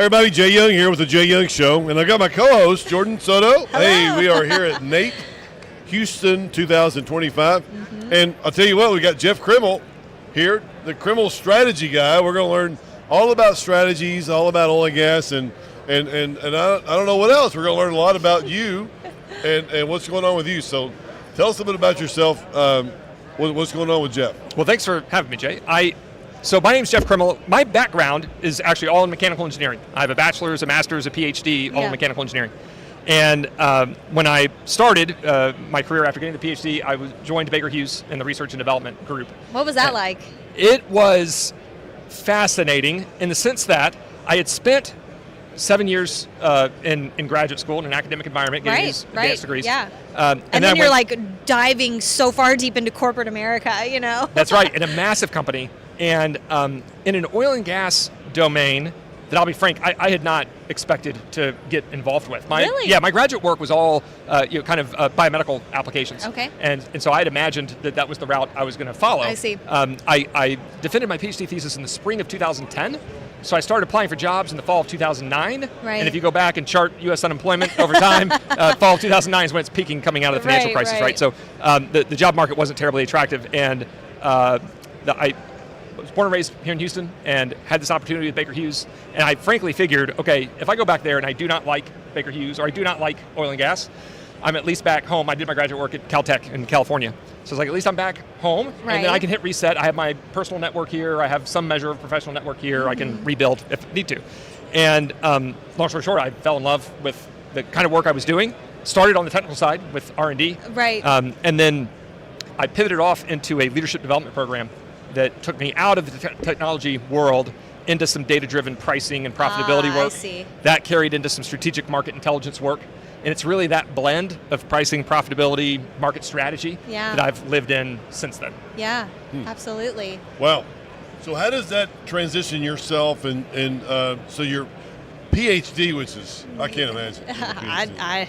everybody, Jay Young here with the Jay Young Show, and I got my co-host, Jordan Soto. Hello. Hey, we are here at NAPE Houston 2025, and I'll tell you what, we got Jeff Krimmel here, the Krimmel Strategy guy. We're going to learn all about strategies, all about oil and gas, and I don't know what else. We're going to learn a lot about you and what's going on with you. So tell us a bit about yourself, what's going on with Jeff. Well, thanks for having me, Jay. So my name's Jeff Krimmel. My background is actually all in mechanical engineering. I have a bachelor's, a master's, a Ph.D., all in mechanical engineering. And when I started my career after getting the Ph.D., I joined Baker Hughes in the research and development group. What was that like? It was fascinating in the sense that I had spent 7 years in graduate school in an academic environment, getting these advanced degrees. Yeah. And then you're like diving so far deep into corporate America, you know? That's right, in a massive company. And in an oil and gas domain that, I'll be frank, I had not expected to get involved with. Really? Yeah, my graduate work was all kind of biomedical applications. Okay. And so I had imagined that was the route I was going to follow. I see. I defended my PhD thesis in the spring of 2010. So I started applying for jobs in the fall of 2009. Right. And if you go back and chart U.S. unemployment over time, fall of 2009 is when it's peaking coming out of the financial crisis, right? So the job market wasn't terribly attractive. And I was born and raised here in Houston and had this opportunity with Baker Hughes. And I frankly figured, okay, if I go back there and I do not like Baker Hughes or I do not like oil and gas, I'm at least back home. I did my graduate work at Caltech in California. So it's like, at least I'm back home, and then I can hit reset. I have my personal network here. I have some measure of professional network here. I can rebuild if I need to. And long story short, I fell in love with the kind of work I was doing. Started on the technical side with R&D. Right. And then I pivoted off into a leadership development program that took me out of the technology world into some data-driven pricing and profitability work. I see. That carried into some strategic market intelligence work. And it's really that blend of pricing, profitability, market strategy that I've lived in since then. Yeah, absolutely. Wow. So how does that transition yourself and so your PhD, which is, I can't imagine.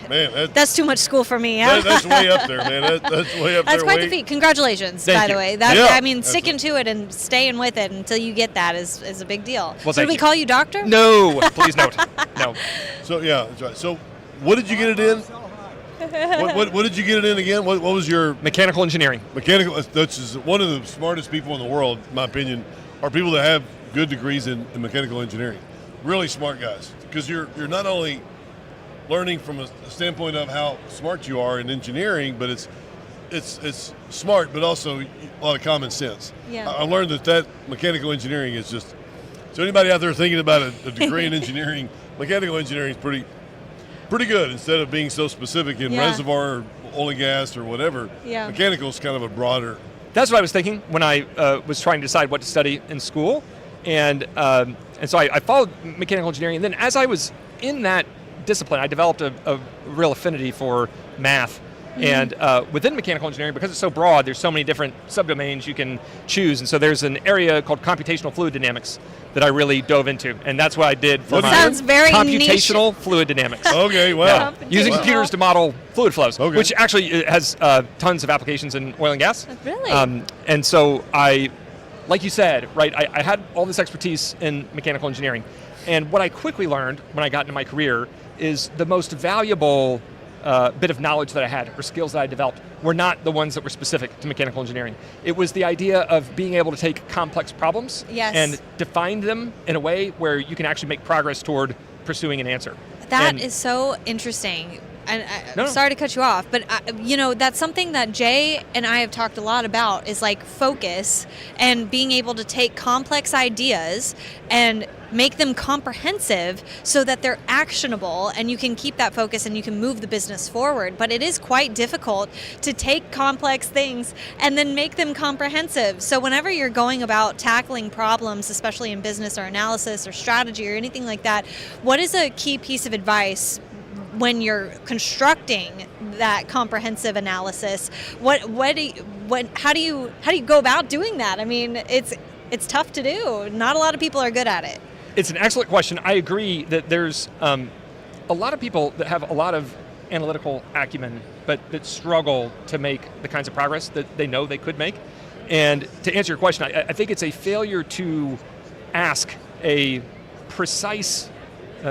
Man, that's too much school for me. That's way up there, man. That's way up there. That's quite the feat. Congratulations, by the way. I mean, sticking to it and staying with it until you get that is a big deal. Well, Should we call you doctor? No, please don't. No. So, yeah, that's right. So, what did you get it in? What did you get it in again? What was your... Mechanical engineering. Mechanical, that's one of the smartest people in the world, in my opinion, are people that have good degrees in mechanical engineering. Really smart guys. Because you're not only learning from a standpoint of how smart you are in engineering, but it's smart, but also a lot of common sense. Yeah. I learned that mechanical engineering is just... So anybody out there thinking about a degree in engineering, mechanical engineering is pretty good instead of being so specific in reservoir or oil and gas or whatever. Yeah. Mechanical is kind of a broader... That's what I was thinking when I was trying to decide what to study in school. And so I followed mechanical engineering. And then as I was in that discipline, I developed a real affinity for math. And within mechanical engineering, because it's so broad, there's so many different subdomains you can choose. And so there's an area called computational fluid dynamics that I really dove into. And that's what I did for my computational fluid dynamics. Okay, wow. Using computers to model fluid flows, which actually has tons of applications in oil and gas. Really? And so like you said, right, I had all this expertise in mechanical engineering. And what I quickly learned when I got into my career is the most valuable bit of knowledge that I had or skills that I developed were not the ones that were specific to mechanical engineering. It was the idea of being able to take complex problems and define them in a way where you can actually make progress toward pursuing an answer. That is so interesting. And I'm sorry to cut you off, but that's something that Jay and I have talked a lot about is like focus and being able to take complex ideas and make them comprehensive so that they're actionable and you can keep that focus and you can move the business forward. But it is quite difficult to take complex things and then make them comprehensive. So whenever you're going about tackling problems, especially in business or analysis or strategy or anything like that, what is a key piece of advice when you're constructing that comprehensive analysis? How do you go about doing that? I mean, it's tough to do. Not a lot of people are good at it. It's an excellent question. I agree that there's a lot of people that have a lot of analytical acumen, but that struggle to make the kinds of progress that they know they could make. And to answer your question, I think it's a failure to ask a precise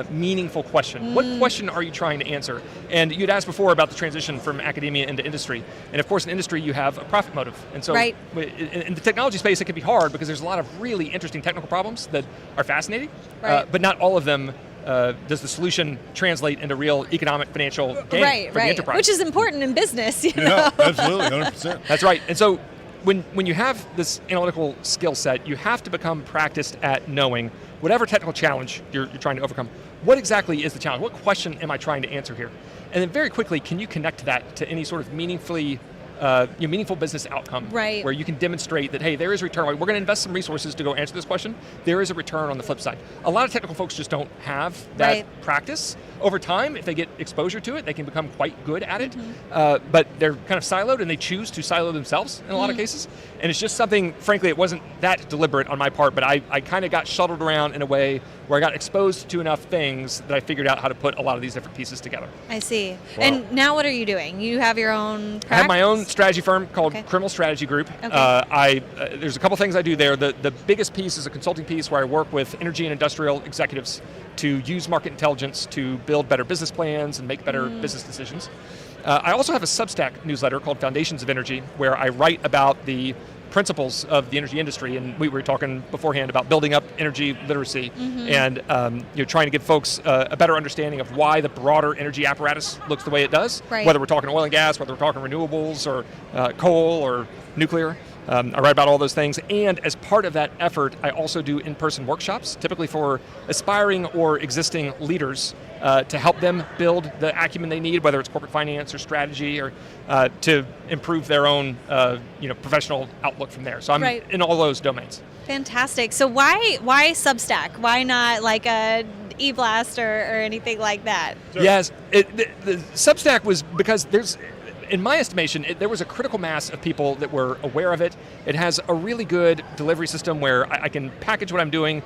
meaningful question. What question are you trying to answer? And you'd asked before about the transition from academia into industry. And of course, in industry, you have a profit motive. And so in the technology space, it can be hard because there's a lot of really interesting technical problems that are fascinating, but not all of them does the solution translate into real economic, financial gain for the enterprise. Which is important in business, you know? Absolutely, 100%. That's right. And so when you have this analytical skill set, you have to become practiced at knowing whatever technical challenge you're trying to overcome, what exactly is the challenge? What question am I trying to answer here? And then very quickly, can you connect that to any sort of meaningful business outcome where you can demonstrate that, hey, there is a return. We're going to invest some resources to go answer this question. There is a return on the flip side. A lot of technical folks just don't have that practice. Over time, if they get exposure to it, they can become quite good at it. But they're kind of siloed, and they choose to silo themselves in a lot of cases. And it's just something, frankly, it wasn't that deliberate on my part, but I kind of got shuttled around in a way where I got exposed to enough things that I figured out how to put a lot of these different pieces together. I see. Wow. And now what are you doing? You have your own practice? I have my own strategy firm called Krimmel Strategy Group. Okay. There's a couple things I do there. The biggest piece is a consulting piece where I work with energy and industrial executives to use market intelligence to build better business plans and make better business decisions. I also have a Substack newsletter called Foundations of Energy, where I write about the principles of the energy industry, and we were talking beforehand about building up energy literacy and trying to give folks a better understanding of why the broader energy apparatus looks the way it does, whether we're talking oil and gas, whether we're talking renewables or coal or nuclear. I write about all those things, and as part of that effort, I also do in-person workshops, typically for aspiring or existing leaders to help them build the acumen they need, whether it's corporate finance or strategy, or to improve their own professional outlook from there. So I'm in all those domains. Fantastic. So why Substack? Why not like a eBlast or anything like that? Sure. Yes, the Substack was because in my estimation, there was a critical mass of people that were aware of it. It has a really good delivery system where I can package what I'm doing,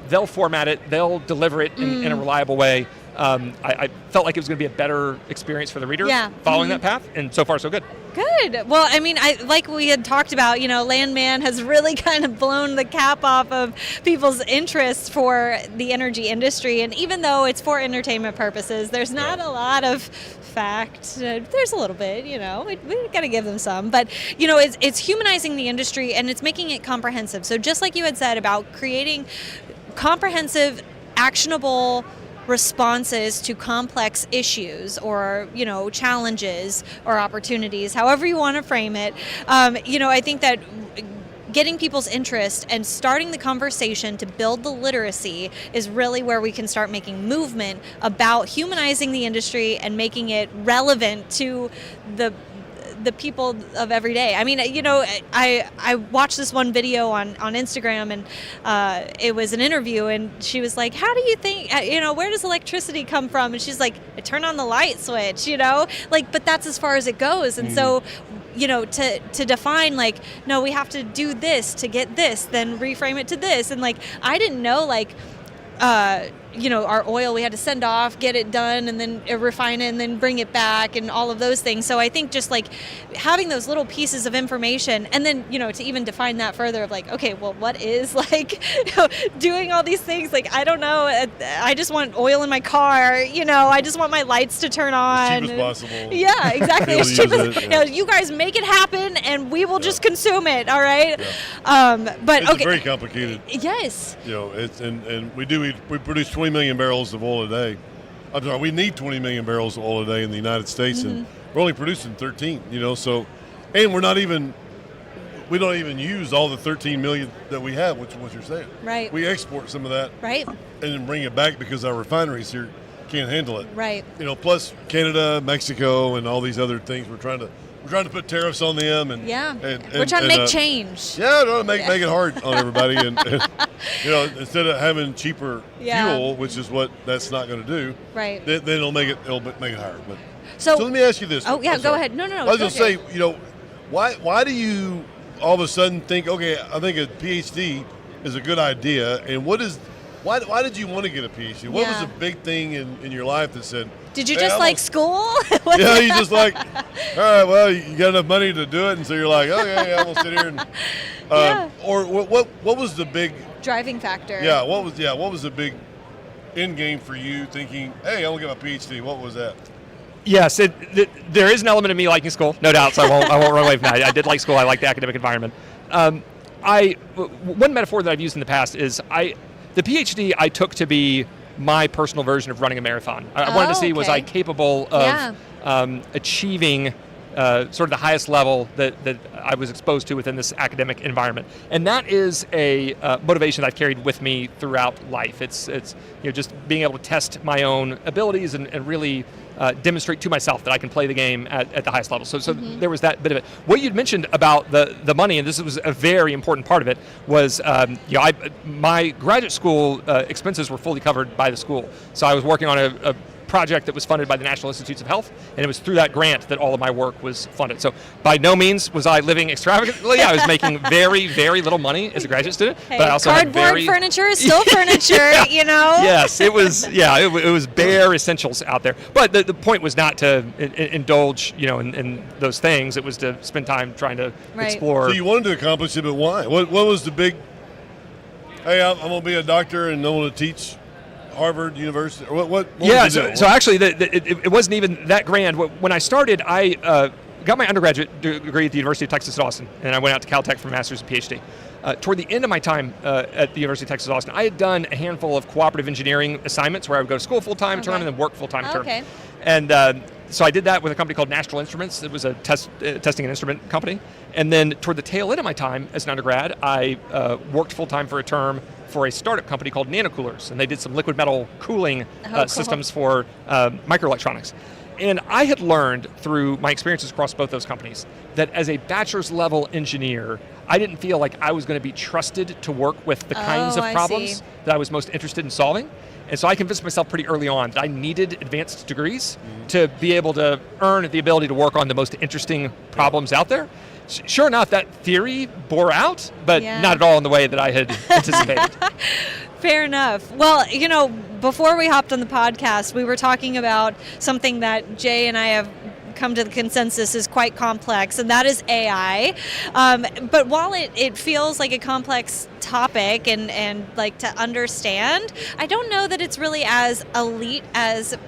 they'll format it, they'll deliver it in a reliable way. I felt like it was going to be a better experience for the reader following that path, and so far so good. Good. Well, I mean, like we had talked about, Landman has really kind of blown the cap off of people's interest for the energy industry, and even though it's for entertainment purposes, there's not a lot of fact. There's a little bit, we got to give them some, but it's humanizing the industry and it's making it comprehensive. So just like you had said about creating comprehensive, actionable responses to complex issues or challenges or opportunities, however you want to frame it. I think that getting people's interest and starting the conversation to build the literacy is really where we can start making movement about humanizing the industry and making it relevant to the people of every day. I mean, I watched this one video on Instagram, and it was an interview, and she was like, how do you think, where does electricity come from? And she's like, I turn on the light switch, but that's as far as it goes. And so, to define no, we have to do this to get this, then reframe it to this. And I didn't know our oil we had to send off, get it done, and then refine it and then bring it back and all of those things. So I think just having those little pieces of information and then, to even define that further of okay, well, what is doing all these things? I don't know. I just want oil in my car, I just want my lights to turn on. As cheap as possible. Yeah, exactly. As cheap as, you guys make it happen and we will just consume it. All right. Yeah. But it's very complicated. Yes. It's, and we produce 20 million barrels of oil a day. I'm sorry, we need 20 million barrels of oil a day in the United States, and we're only producing 13, so, and we don't even use all the 13 million that we have, which is what you're saying. Right. We export some of that. Right. And then bring it back because our refineries here can't handle it. Right. Plus Canada, Mexico, and all these other things. We're trying to put tariffs on them, and we're trying to make change. Yeah, trying to make it hard on everybody, and instead of having cheaper fuel, which is what that's not going to do. Right. Then it'll make it higher. But so let me ask you this. Oh yeah, go ahead. No. I was going to say, why do you all of a sudden think, okay, I think a Ph.D. is a good idea, and why did you want to get a Ph.D.? What was the big thing in your life that said? Did you just like school? Yeah, you just all right, well, you got enough money to do it, and so you're like, okay, I'm gonna sit here and, or what was the big driving factor? Yeah, what was the big end game for you thinking, hey, I want to get my PhD? What was that? Yes, there is an element of me liking school, no doubt, so I won't run away from that. I did like school. I like the academic environment. One metaphor that I've used in the past is the PhD I took to be my personal version of running a marathon. I wanted to see, was I capable of achieving sort of the highest level that I was exposed to within this academic environment. And that is a motivation that I've carried with me throughout life. It's just being able to test my own abilities and really demonstrate to myself that I can play the game at the highest level. So there was that bit of it. What you'd mentioned about the money, and this was a very important part of it, was my graduate school expenses were fully covered by the school. So I was working on a project that was funded by the National Institutes of Health, and it was through that grant that all of my work was funded. So by no means was I living extravagantly. I was making very, very little money as a graduate student. Hey, but I also cardboard furniture is still furniture, Yes, it was. Yeah, it was bare essentials out there. But the point was not to indulge, in those things. It was to spend time trying to explore. So you wanted to accomplish it, but why? What was the big? Hey, I'm going to be a doctor and I'm going to teach Harvard University? Or what so actually, it wasn't even that grand. When I started, I got my undergraduate degree at the University of Texas at Austin, and I went out to Caltech for a master's and PhD. Toward the end of my time at the University of Texas at Austin, I had done a handful of cooperative engineering assignments where I would go to school full-time term and then work full-time term. Okay. And so I did that with a company called National Instruments. It was a testing and instrument company. And then toward the tail end of my time as an undergrad, I worked full-time for a term for a startup company called Nanocoolers, and they did some liquid metal cooling systems for microelectronics. And I had learned through my experiences across both those companies that as a bachelor's level engineer, I didn't feel like I was going to be trusted to work with the kinds of problems that I was most interested in solving. And so I convinced myself pretty early on that I needed advanced degrees to be able to earn the ability to work on the most interesting problems out there. Sure enough, that theory bore out, but not at all in the way that I had anticipated. Fair enough. Well, before we hopped on the podcast, we were talking about something that Jay and I have come to the consensus is quite complex, and that is AI. But while it feels like a complex topic and like to understand, I don't know that it's really as elite as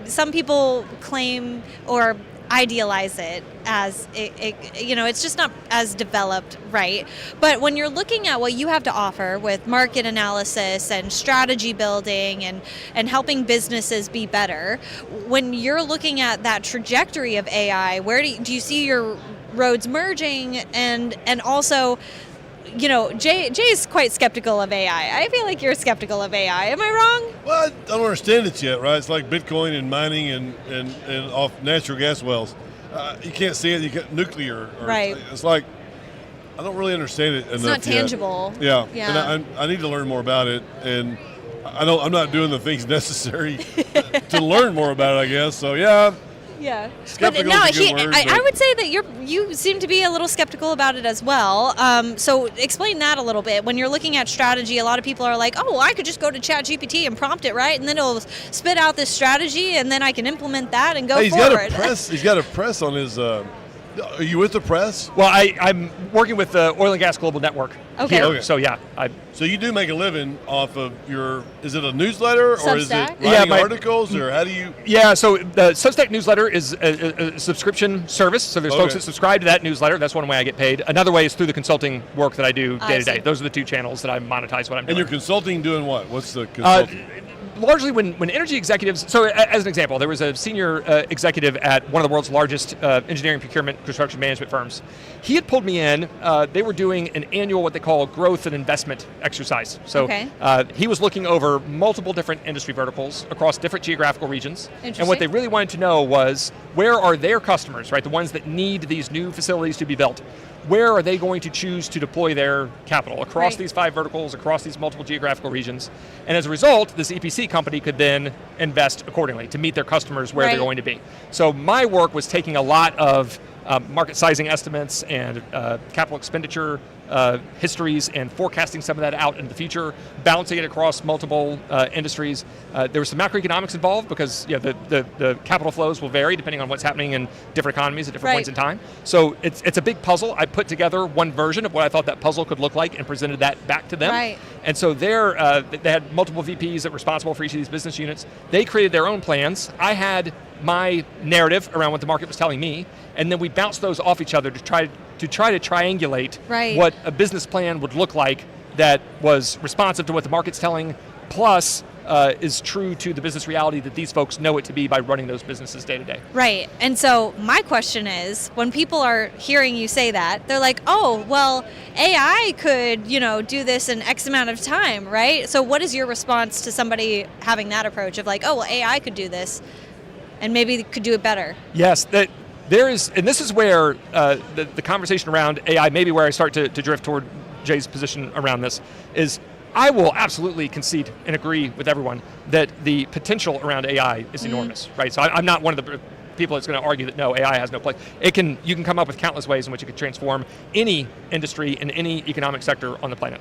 some people claim or idealize it as it's just not as developed, right? But when you're looking at what you have to offer with market analysis and strategy building and helping businesses be better, when you're looking at that trajectory of AI, where do you see your roads merging? And also, Jay is quite skeptical of AI. I feel like you're skeptical of AI. Am I wrong? Well, I don't understand it yet, right? It's like Bitcoin and mining and off natural gas wells. You can't see it. You get nuclear. Right. It's like I don't really understand it enough. It's not tangible. Yet. Yeah. And I need to learn more about it. And I'm not doing the things necessary to learn more about it, I guess. So yeah. Yeah, skeptical but no, is a good word, I would say that you seem to be a little skeptical about it as well. So explain that a little bit. When you're looking at strategy, a lot of people are like, "Oh, I could just go to ChatGPT and prompt it, right? And then it'll spit out this strategy, and then I can implement that and go forward." He's got a press on his. Are you with the press? Well, I'm working with the Oil and Gas Global Network. Okay. So yeah. So you do make a living off of is it a newsletter Substack? Or is it writing articles or how do you? Yeah, so the Substack newsletter is a subscription service. So there's folks that subscribe to that newsletter. That's one way I get paid. Another way is through the consulting work that I do day to day. Those are the two channels that I monetize what I'm doing. And you're consulting doing what? What's the consulting? Largely when energy executives, so as an example, there was a senior executive at one of the world's largest engineering, procurement, construction management firms. He had pulled me in. They were doing an annual, what they call growth and investment exercise. So he was looking over multiple different industry verticals across different geographical regions. And what they really wanted to know was, where are their customers, right? The ones that need these new facilities to be built. Where are they going to choose to deploy their capital across these 5 verticals, across these multiple geographical regions? And as a result, this EPC company could then invest accordingly to meet their customers where they're going to be. So my work was taking a lot of market sizing estimates and capital expenditure histories and forecasting some of that out into the future, balancing it across multiple industries. There was some macroeconomics involved because the capital flows will vary depending on what's happening in different economies at different points in time. So it's a big puzzle. I put together one version of what I thought that puzzle could look like and presented that back to them. Right. And so they had multiple VPs that were responsible for each of these business units. They created their own plans. I had my narrative around what the market was telling me, and then we bounced those off each other to try to triangulate what a business plan would look like that was responsive to what the market's telling, plus is true to the business reality that these folks know it to be by running those businesses day to day. Right. And so my question is, when people are hearing you say that, they're like, oh, well, AI could, do this in X amount of time, right? So what is your response to somebody having that approach of like, oh, well, AI could do this and maybe could do it better? Yes, there is, and this is where the conversation around AI, maybe where I start to drift toward Jay's position around this, is I will absolutely concede and agree with everyone that the potential around AI is enormous, right? So I'm not one of the people that's going to argue that no, AI has no place. You can come up with countless ways in which it could transform any industry and any economic sector on the planet.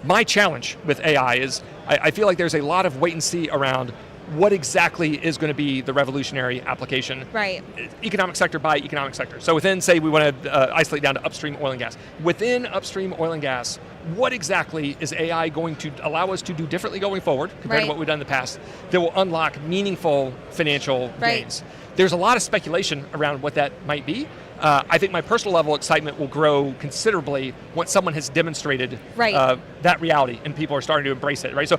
My challenge with AI is I feel like there's a lot of wait and see around what exactly is going to be the revolutionary application, right? Economic sector by economic sector. So within, say, we want to isolate down to upstream oil and gas. Within upstream oil and gas, what exactly is AI going to allow us to do differently going forward compared to what we've done in the past that will unlock meaningful financial gains? There's a lot of speculation around what that might be. I think my personal level of excitement will grow considerably once someone has demonstrated that reality and people are starting to embrace it, right? So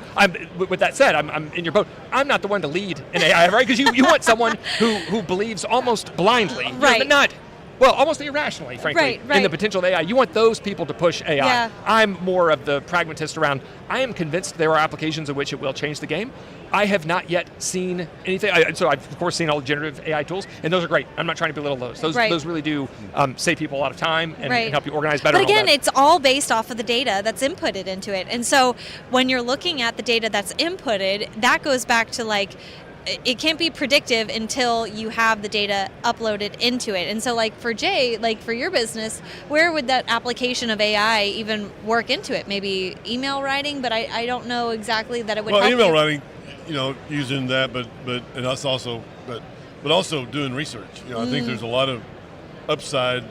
with that said, I'm in your boat. I'm not the one to lead in AI, right? Because you want someone who believes almost blindly, almost irrationally, frankly, in the potential of AI. You want those people to push AI. Yeah. I'm more of the pragmatist around, I am convinced there are applications in which it will change the game. I have not yet seen anything. So I've, of course, seen all the generative AI tools, and those are great. I'm not trying to belittle those. Those really do save people a lot of time and help you organize better. But again, it's all based off of the data that's inputted into it. And so when you're looking at the data that's inputted, that goes back to like, it can't be predictive until you have the data uploaded into it. And so like for Jay, like for your business, where would that application of AI even work into it? Maybe email writing, but I don't know exactly that it would help email you. writing, using that, but us also, but also doing research. I think there's a lot of upside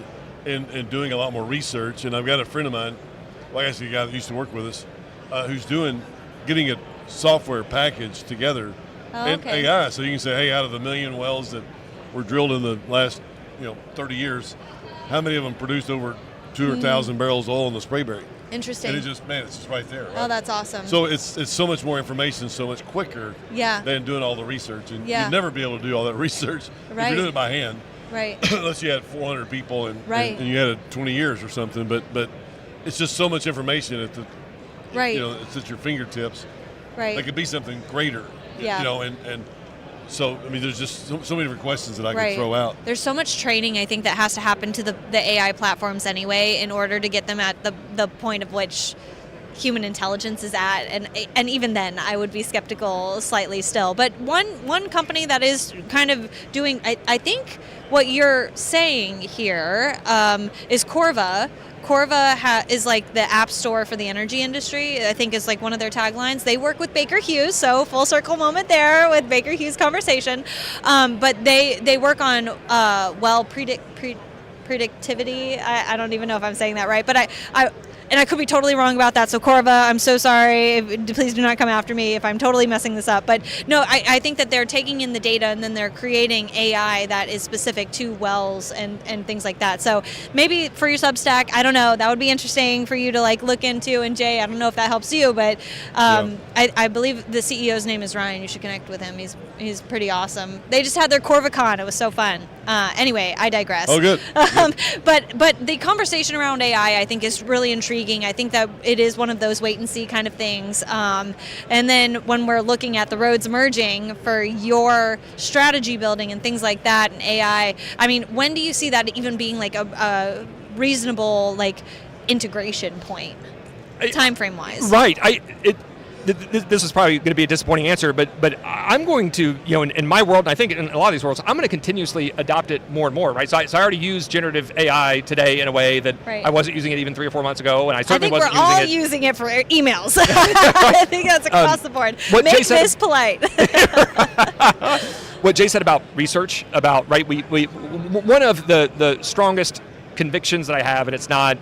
in doing a lot more research. And I've got a friend of mine, like I said, a guy that used to work with us, who's getting a software package together. And AI, so you can say, hey, out of the 1 million wells that were drilled in the last 30 years, how many of them produced over 200,000 barrels of oil in the Sprayberry? Interesting. And it's just right there. Right? Oh, that's awesome. So it's so much more information, so much quicker than doing all the research. And you'd never be able to do all that research if you're doing it by hand. Right. Unless you had 400 people and you had 20 years or something. But it's just so much information at the it's at your fingertips. Right. That could be something greater. Yeah. And so, I mean, there's just so many different questions that I can throw out. There's so much training, I think, that has to happen to the AI platforms anyway in order to get them at the point of which human intelligence is at. And even then, I would be skeptical slightly still. But one company that is kind of doing, I think what you're saying here is Corva. Corva is like the app store for the energy industry, I think is like one of their taglines. They work with Baker Hughes, so full circle moment there with Baker Hughes conversation. But they work on predictivity. I don't even know if I'm saying that right, but I could be totally wrong about that. So Corva, I'm so sorry. Please do not come after me if I'm totally messing this up. But no, I think that they're taking in the data and then they're creating AI that is specific to wells and things like that. So maybe for your Substack, I don't know, that would be interesting for you to like look into. And Jay, I don't know if that helps you, but I believe the CEO's name is Ryan. You should connect with him. He's pretty awesome. They just had their CorvaCon. It was so fun. Anyway, I digress. Oh, good. But the conversation around AI, I think, is really intriguing. I think that it is one of those wait and see kind of things. And then when we're looking at the roads emerging for your strategy building and things like that and AI, I mean, when do you see that even being like a reasonable like integration point, time frame wise? Right. this is probably going to be a disappointing answer, but I'm going to, in my world, and I think in a lot of these worlds, I'm going to continuously adopt it more and more, right? So I already use generative AI today in a way that I wasn't using it even 3 or 4 months ago, and I certainly wasn't using it. I think we're all using it for emails. I think that's across the board. Make this polite. What Jay said about research, about, right, we one of the strongest convictions that I have, and it's not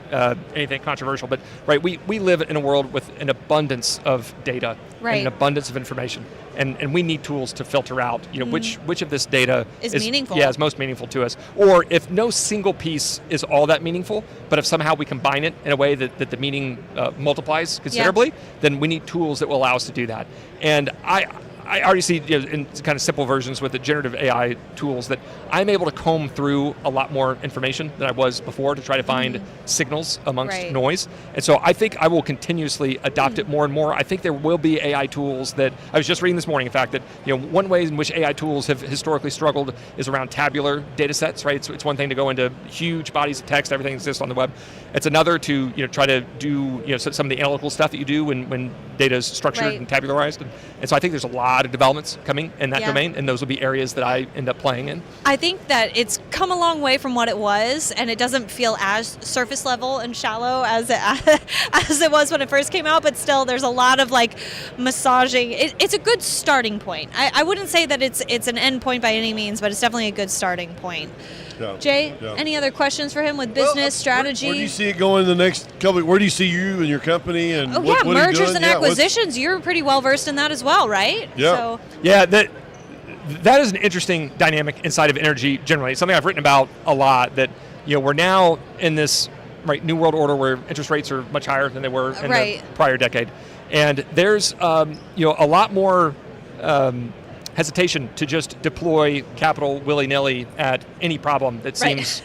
anything controversial, but right, we live in a world with an abundance of data and an abundance of information, and we need tools to filter out, which of this data is meaningful. Yeah, is most meaningful to us. Or if no single piece is all that meaningful, but if somehow we combine it in a way that the meaning multiplies considerably, then we need tools that will allow us to do that. And I already see in kind of simple versions with the generative AI tools that I'm able to comb through a lot more information than I was before to try to find signals amongst noise. And so I think I will continuously adopt it more and more. I think there will be AI tools that, I was just reading this morning, in fact, that one way in which AI tools have historically struggled is around tabular data sets, right? So it's one thing to go into huge bodies of text, everything exists on the web. It's another to try to do some of the analytical stuff that you do when data is structured and tabularized. And so I think there's a lot of developments coming in that domain, and those will be areas that I end up playing in. I think that it's come a long way from what it was, and it doesn't feel as surface level and shallow as it was when it first came out, but still there's a lot of massaging. It's a good starting point. I wouldn't say that it's an end point by any means, but it's definitely a good starting point. Yeah. Jay, any other questions for him with business strategy? Where do you see it going in the next couple? Where do you see you and your company? And what mergers and acquisitions. You're pretty well versed in that as well, right? Yeah. So. Yeah. That is an interesting dynamic inside of energy generally. It's something I've written about a lot. That we're now in this new world order where interest rates are much higher than they were in the prior decade, and there's a lot more. Hesitation to just deploy capital willy-nilly at any problem that seems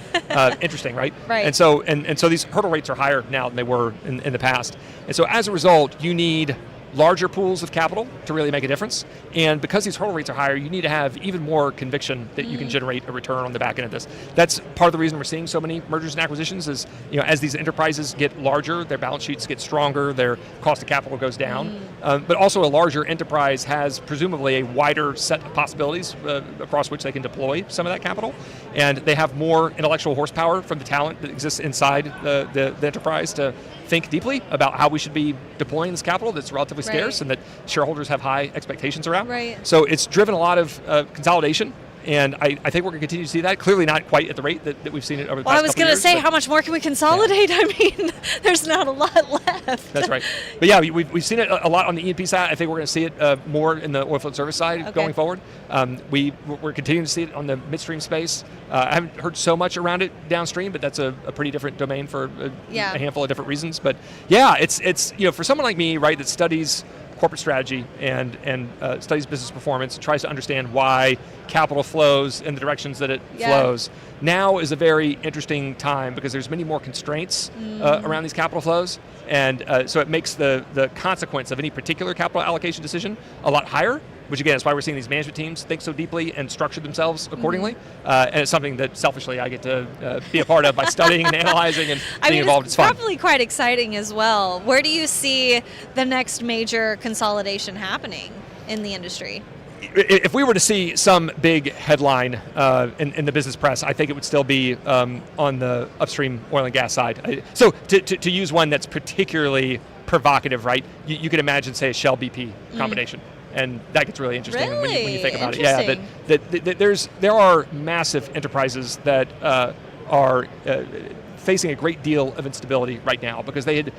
interesting, right? Right. And so these hurdle rates are higher now than they were in the past. And so as a result, you need larger pools of capital to really make a difference. And because these hurdle rates are higher, you need to have even more conviction that you can generate a return on the back end of this. That's part of the reason we're seeing so many mergers and acquisitions is, as these enterprises get larger, their balance sheets get stronger, their cost of capital goes down. But also a larger enterprise has presumably a wider set of possibilities across which they can deploy some of that capital. And they have more intellectual horsepower from the talent that exists inside the enterprise to think deeply about how we should be deploying this capital that's relatively scarce and that shareholders have high expectations around. So it's driven a lot of consolidation, and I think we're going to continue to see that. Clearly not quite at the rate that we've seen it over the past couple of years. I was going to say, how much more can we consolidate? I mean, there's not a lot left. That's right. But yeah, we've seen it a lot on the E&P side. I think we're going to see it more in the oilfield service side going forward. We're continuing to see it on the midstream space. I haven't heard so much around it downstream, but that's a pretty different domain for a handful of different reasons. But yeah, it's for someone like me, right, that studies corporate strategy and studies business performance and tries to understand why capital flows in the directions that it flows. Now is a very interesting time because there's many more constraints around these capital flows, and so it makes the consequence of any particular capital allocation decision a lot higher, which again is why we're seeing these management teams think so deeply and structure themselves accordingly. And it's something that selfishly I get to be a part of by studying and analyzing and being involved. It's fun. Probably quite exciting as well. Where do you see the next major consolidation happening in the industry? If we were to see some big headline in the business press, I think it would still be on the upstream oil and gas side. So to use one that's particularly provocative, right? You could imagine, say, a Shell BP combination. And that gets really interesting when you think about it. Yeah, there are massive enterprises that are facing a great deal of instability right now because they had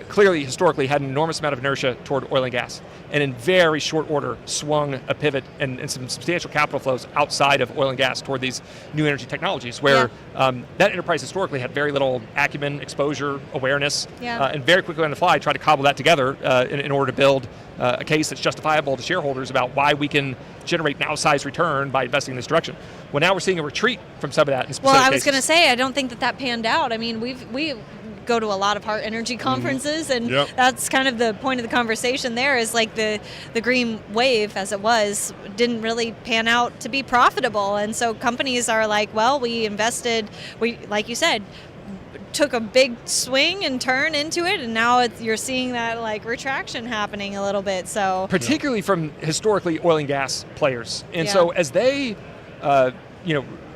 clearly historically had an enormous amount of inertia toward oil and gas, and in very short order swung a pivot and some substantial capital flows outside of oil and gas toward these new energy technologies where that enterprise historically had very little acumen, exposure, awareness, and very quickly on the fly tried to cobble that together in order to build a case that's justifiable to shareholders about why we can generate an outsized return by investing in this direction. Well, now we're seeing a retreat from some of that in specific cases. I was going to say, I don't think that panned out. I mean, we go to a lot of Hart Energy conferences, and that's kind of the point of the conversation there is like the green wave, as it was, didn't really pan out to be profitable. And so companies are like, well, we invested, like you said, took a big swing and turn into it, and now you're seeing that like retraction happening a little bit. So particularly from historically oil and gas players, and so as they,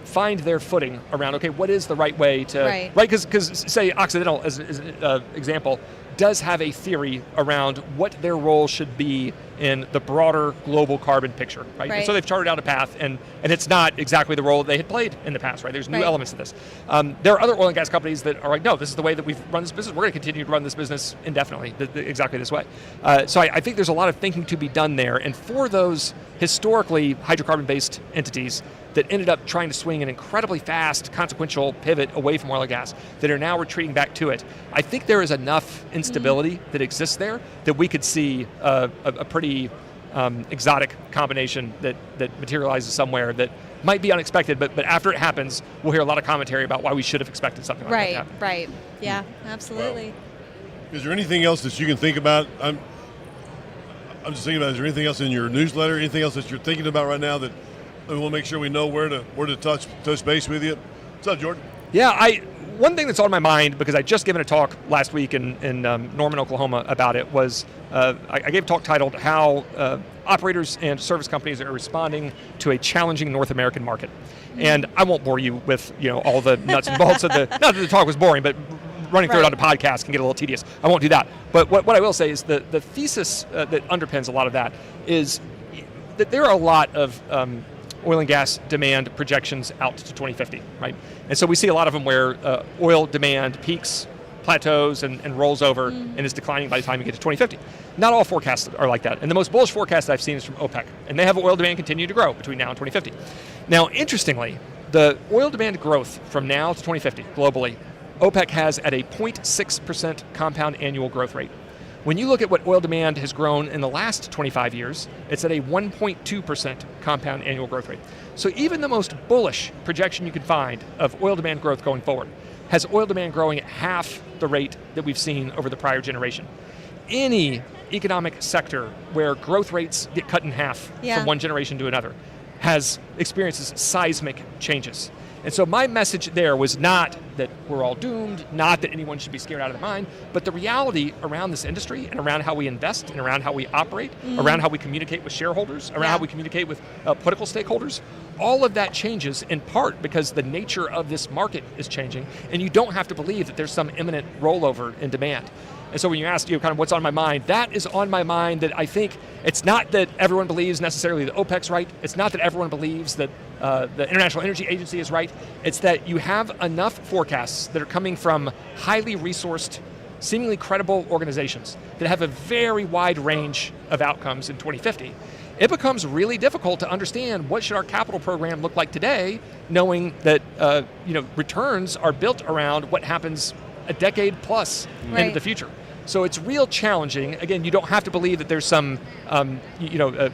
find their footing around, okay, what is the right way to, right? Because say Occidental, as an example, does have a theory around what their role should be in the broader global carbon picture, right? And so they've charted out a path, and it's not exactly the role they had played in the past, right? There's new elements to this. There are other oil and gas companies that are like, no, this is the way that we've run this business. We're going to continue to run this business indefinitely, exactly this way. So I think there's a lot of thinking to be done there, and for those historically hydrocarbon-based entities that ended up trying to swing an incredibly fast, consequential pivot away from oil and gas, that are now retreating back to it, I think there is enough instability that exists there that we could see a pretty exotic combination that materializes somewhere that might be unexpected, but after it happens, we'll hear a lot of commentary about why we should have expected something like that to happen. Right, yeah, absolutely. Well, is there anything else that you can think about? I'm just thinking about, is there anything else in your newsletter, anything else that you're thinking about right now that we'll make sure we know where to touch base with you? What's up, Jordan? Yeah, one thing that's on my mind, because I just given a talk last week in Norman, Oklahoma about it, was I gave a talk titled How Operators and Service Companies Are Responding to a Challenging North American Market. And I won't bore you with all the nuts and bolts of the, not that the talk was boring, but running through it on a podcast can get a little tedious. I won't do that. But what I will say is the thesis that underpins a lot of that is that there are a lot of oil and gas demand projections out to 2050, right? And so we see a lot of them where oil demand peaks, plateaus, and rolls over and is declining by the time you get to 2050. Not all forecasts are like that. And the most bullish forecast I've seen is from OPEC. And they have oil demand continue to grow between now and 2050. Now, interestingly, the oil demand growth from now to 2050 globally, OPEC has at a 0.6% compound annual growth rate. When you look at what oil demand has grown in the last 25 years, it's at a 1.2% compound annual growth rate. So even the most bullish projection you can find of oil demand growth going forward has oil demand growing at half the rate that we've seen over the prior generation. Any economic sector where growth rates get cut in half from one generation to another experiences seismic changes. And so my message there was not that we're all doomed, not that anyone should be scared out of their mind, but the reality around this industry and around how we invest and around how we operate, around how we communicate with shareholders, around how we communicate with political stakeholders, all of that changes in part because the nature of this market is changing, and you don't have to believe that there's some imminent rollover in demand. And so when you asked kind of what's on my mind, that is on my mind. That I think it's not that everyone believes necessarily that OPEC's right. It's not that everyone believes that the International Energy Agency is right. It's that you have enough forecasts that are coming from highly resourced, seemingly credible organizations that have a very wide range of outcomes in 2050. It becomes really difficult to understand what should our capital program look like today, knowing that returns are built around what happens a decade plus into the future. So it's real challenging. Again, you don't have to believe that there's some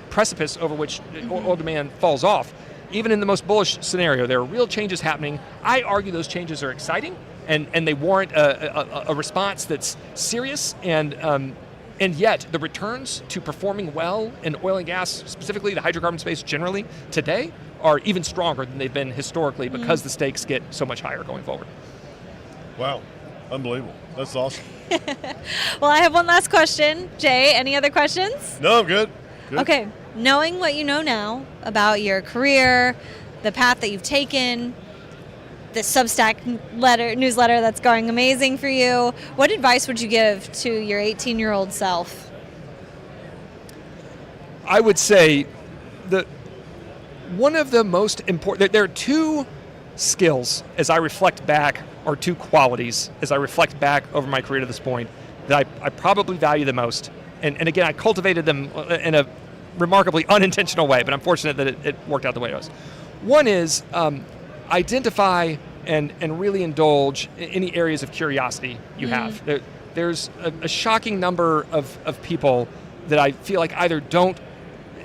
precipice over which oil demand falls off. Even in the most bullish scenario, there are real changes happening. I argue those changes are exciting and they warrant a response that's serious, and yet the returns to performing well in oil and gas, specifically the hydrocarbon space generally today, are even stronger than they've been historically because the stakes get so much higher going forward. Wow. Unbelievable. That's awesome. Well, I have one last question. Jay, any other questions? No, I'm good. Okay. Knowing what you know now about your career, the path that you've taken, the Substack newsletter that's going amazing for you, what advice would you give to your 18-year-old self? I would say that one of the most important, there are two skills as I reflect back, or two qualities as I reflect back over my career to this point, that I probably value the most. And again, I cultivated them in a remarkably unintentional way, but I'm fortunate that it worked out the way it was. One is identify and really indulge in any areas of curiosity you have. There's a shocking number of people that I feel like either don't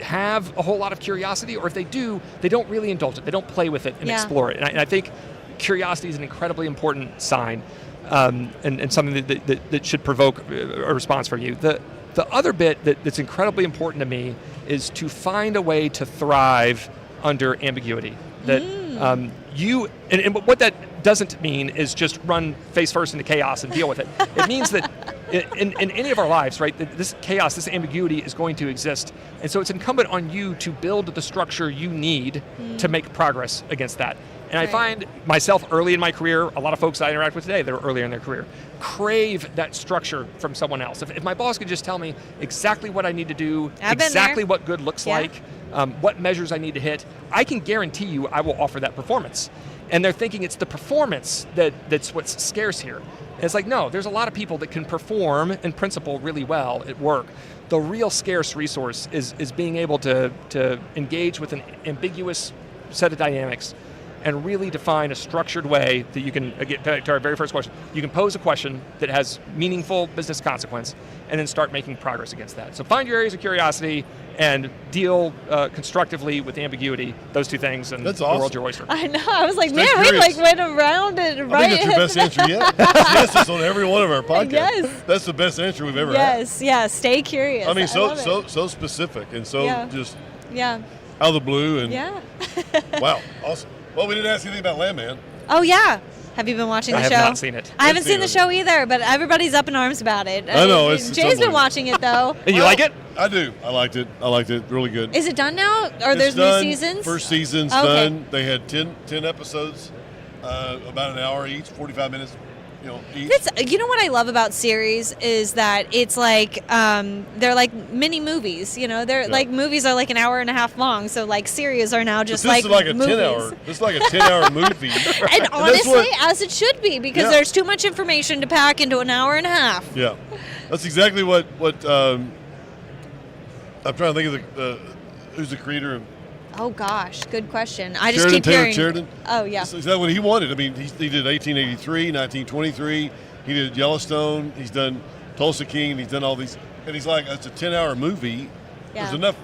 have a whole lot of curiosity, or if they do, they don't really indulge it. They don't play with it and explore it. And I think curiosity is an incredibly important sign, and something that should provoke a response from you. The other bit that's incredibly important to me is to find a way to thrive under ambiguity. That and what that doesn't mean is just run face first into chaos and deal with it. It means that in any of our lives, right, this chaos, this ambiguity is going to exist. And so it's incumbent on you to build the structure you need to make progress against that. And I find myself early in my career, a lot of folks I interact with today that are earlier in their career, crave that structure from someone else. If my boss could just tell me exactly what I need to do, exactly what good looks like, what measures I need to hit, I can guarantee you I will offer that performance. And they're thinking it's the performance that's what's scarce here. And it's like, no, there's a lot of people that can perform in principle really well at work. The real scarce resource is being able to engage with an ambiguous set of dynamics and really define a structured way that you can, get back to our very first question, you can pose a question that has meaningful business consequence and then start making progress against that. So find your areas of curiosity and deal constructively with ambiguity, those two things, and That's the awesome. world's your oyster. I know. I was like, Stay man, curious. we went around and I think that's your best answer yet. Yes, it's on every one of our podcasts. Yes. That's the best answer we've ever had. Yes, stay curious. I mean, love it. so specific and so just Yeah. out of the blue. And Yeah. wow, awesome. Well, we didn't ask anything about Landman. Oh, yeah. Have you been watching the show? I have not seen it. I haven't seen the seen it. show either, but everybody's up in arms about it. I know, it's Jay's been unbelievable. watching it, though. And you like it? I do. I liked it. Really good. Is it done now? Or It's there's done. new seasons? First season's Okay. done. They had 10 episodes, about an hour each, 45 minutes, each. You know what I love about series is that it's like they're like mini movies. They're like movies are like an hour and a half long. So like series are now just But this is like a movies. 10-hour. This is like a 10-hour movie. And honestly, as it should be, because Yeah. there's too much information to pack into an hour and a half. Yeah, that's exactly what I'm trying to think of who's the creator of Oh gosh, good question. I just Sheridan, keep Taylor hearing. Sheridan. Oh yeah. Is that what he wanted? I mean, he did 1883, 1923. He did Yellowstone. He's done Tulsa King. He's done all these, and he's like, it's a 10-hour movie. Yeah. There's enough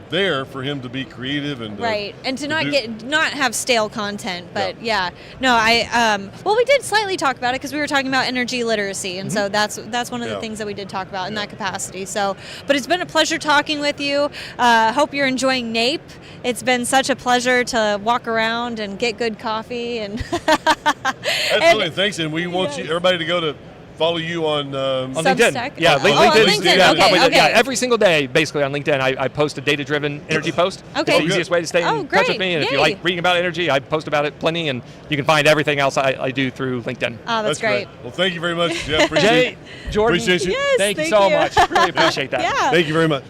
there for him to be creative and Right, and to do- not have stale content, but well, we did slightly talk about it because we were talking about energy literacy, and so that's one of the Yeah. things that we did talk about in that capacity. So, but it's been a pleasure talking with you. Hope you're enjoying NAPE. It's been such a pleasure to walk around and get good coffee and. Absolutely, thanks, and we want everybody to go to follow you on LinkedIn. Substack? Yeah, Oh, on LinkedIn. Yeah, Okay, probably okay. yeah, every single day, basically on LinkedIn, I post a data-driven energy post. Okay. It's the easiest way to stay in touch great. with me. And if you Yay. like reading about energy, I post about it plenty, and you can find everything else I do through LinkedIn. Oh, that's great. Well, thank you very much, Jeff. Appreciate Jay, Jordan, Appreciate you. Yes, thank you thank so you. much. Really appreciate that. Yeah. Thank you very much.